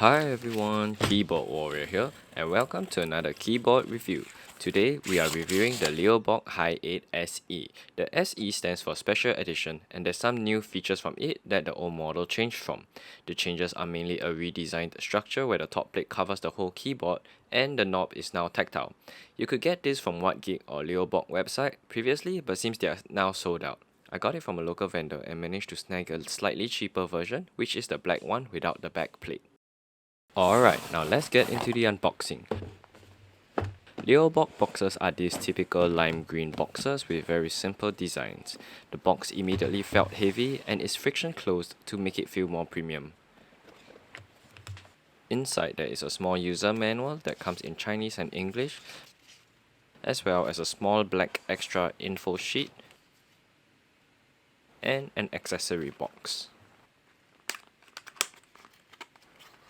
Hi everyone, Keyboard Warrior here, and welcome to another keyboard review. Today we are reviewing the Leobog HI8SE. The SE stands for Special Edition, and there's some new features from it that the old model changed from. The changes are mainly a redesigned structure where the top plate covers the whole keyboard, and the knob is now tactile. You could get this from WhatGeek or Leobog website previously, but seems they are now sold out. I got it from a local vendor and managed to snag a slightly cheaper version, which is the black one without the back plate. Alright, now let's get into the unboxing. Leobog boxes are these typical lime green boxes with very simple designs. The box immediately felt heavy and is friction closed to make it feel more premium. Inside there is a small user manual that comes in Chinese and English, as well as a small black extra info sheet and an accessory box.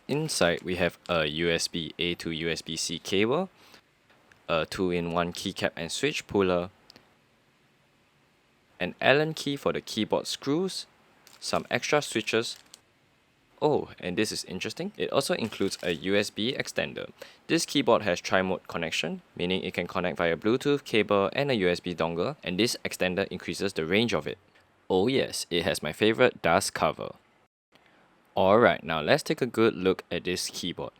Inside we have a USB A to USB C cable, a 2-in-1 keycap and switch puller, an Allen key for the keyboard screws, some extra switches. Oh, and this is interesting, it also includes a USB extender. This keyboard has tri-mode connection, meaning it can connect via Bluetooth, cable and a USB dongle, and this extender increases the range of it. Oh yes, it has my favorite dust cover. Alright, now let's take a good look at this keyboard.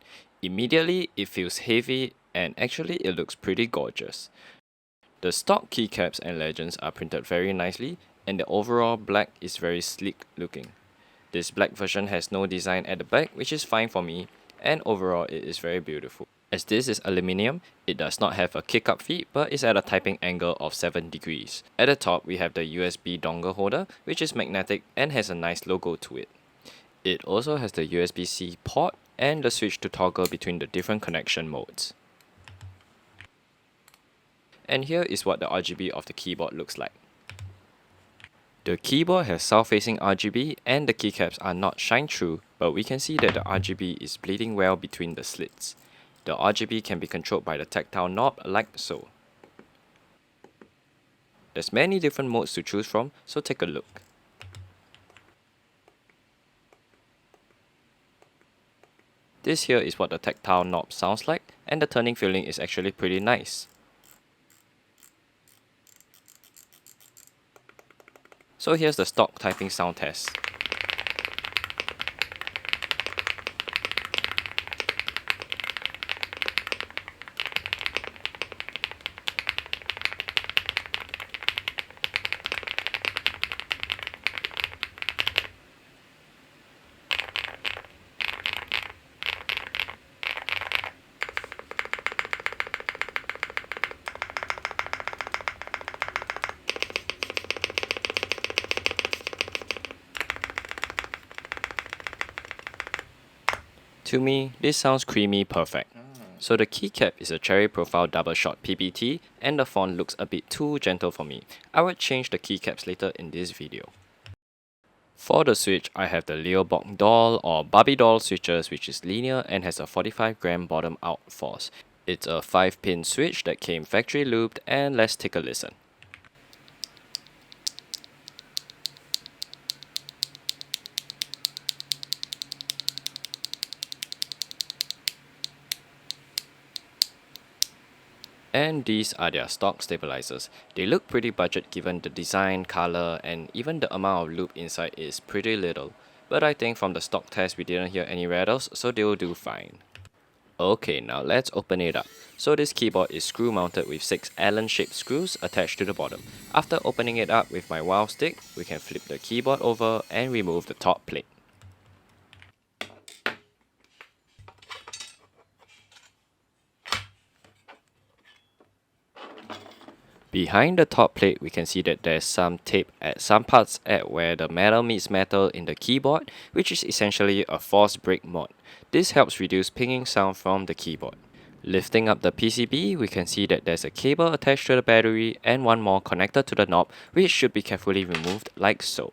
Immediately, it feels heavy and actually it looks pretty gorgeous. The stock keycaps and legends are printed very nicely and the overall black is very sleek looking. This black version has no design at the back, which is fine for me, and overall it is very beautiful. As this is aluminium, it does not have a kick-up feed but is at a typing angle of 7 degrees. At the top we have the USB dongle holder, which is magnetic and has a nice logo to it. It also has the USB-C port and the switch to toggle between the different connection modes. And here is what the RGB of the keyboard looks like. The keyboard has south-facing RGB and the keycaps are not shine-through, but we can see that the RGB is bleeding well between the slits. The RGB can be controlled by the tactile knob like so. There's many different modes to choose from, so take a look. This here is what the tactile knob sounds like, and the turning feeling is actually pretty nice. So here's the stock typing sound test. To me, this sounds creamy perfect. So the keycap is a cherry profile double shot PBT and the font looks a bit too gentle for me. I will change the keycaps later in this video. For the switch, I have the Leobog doll or Barbie doll switches, which is linear and has a 45 gram bottom out force. It's a 5-pin switch that came factory looped, and let's take a listen. And these are their stock stabilizers. They look pretty budget given the design, color, and even the amount of loop inside is pretty little. But I think from the stock test we didn't hear any rattles, so they will do fine. Okay, now let's open it up. So this keyboard is screw mounted with 6 Allen shaped screws attached to the bottom. After opening it up with my wow stick, we can flip the keyboard over and remove the top plate. Behind the top plate, we can see that there's some tape at some parts at where the metal meets metal in the keyboard, which is essentially a force break mod. This helps reduce pinging sound from the keyboard. Lifting up the PCB, we can see that there's a cable attached to the battery and one more connected to the knob, which should be carefully removed like so.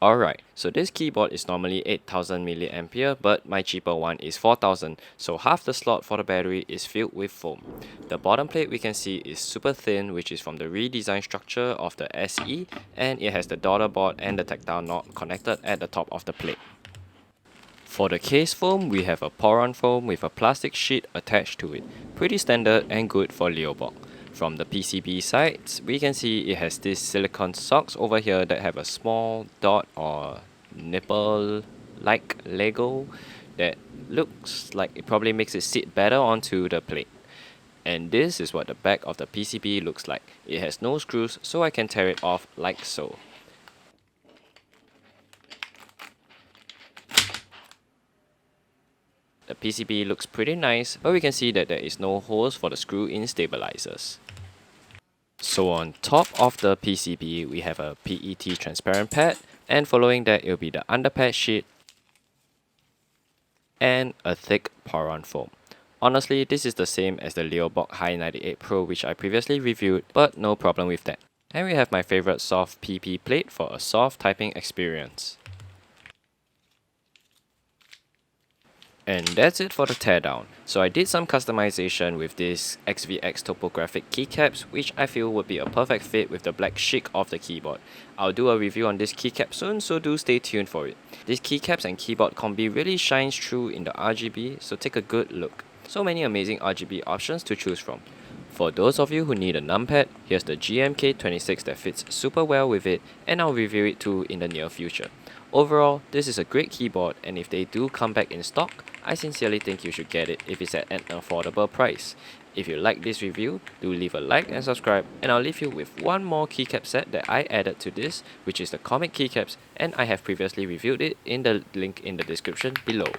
Alright, so this keyboard is normally 8000 mAh, but my cheaper one is 4000, so half the slot for the battery is filled with foam. The bottom plate we can see is super thin, which is from the redesigned structure of the SE, and it has the daughter board and the tactile knob connected at the top of the plate. For the case foam, we have a pour-on foam with a plastic sheet attached to it. Pretty standard and good for Leobog. From the PCB sides, we can see it has these silicone socks over here that have a small dot or nipple-like Lego that looks like it probably makes it sit better onto the plate. And this is what the back of the PCB looks like. It has no screws, so I can tear it off like so. The PCB looks pretty nice, but we can see that there is no holes for the screw-in stabilizers. So on top of the PCB, we have a PET transparent pad, and following that it will be the underpad sheet and a thick pour-on foam. Honestly, this is the same as the Leobog HI8SE Pro which I previously reviewed, but no problem with that. And we have my favorite soft PP plate for a soft typing experience. And that's it for the teardown. So I did some customization with this XVX topographic keycaps, which I feel would be a perfect fit with the black chic of the keyboard. I'll do a review on this keycap soon, so do stay tuned for it. This keycaps and keyboard combi really shines through in the RGB, so take a good look. So many amazing RGB options to choose from. For those of you who need a numpad, here's the GMK26 that fits super well with it, and I'll review it too in the near future. Overall, this is a great keyboard, and if they do come back in stock, I sincerely think you should get it if it's at an affordable price. If you like this review, do leave a like and subscribe, and I'll leave you with one more keycap set that I added to this, which is the comic keycaps, and I have previously reviewed it in the link in the description below.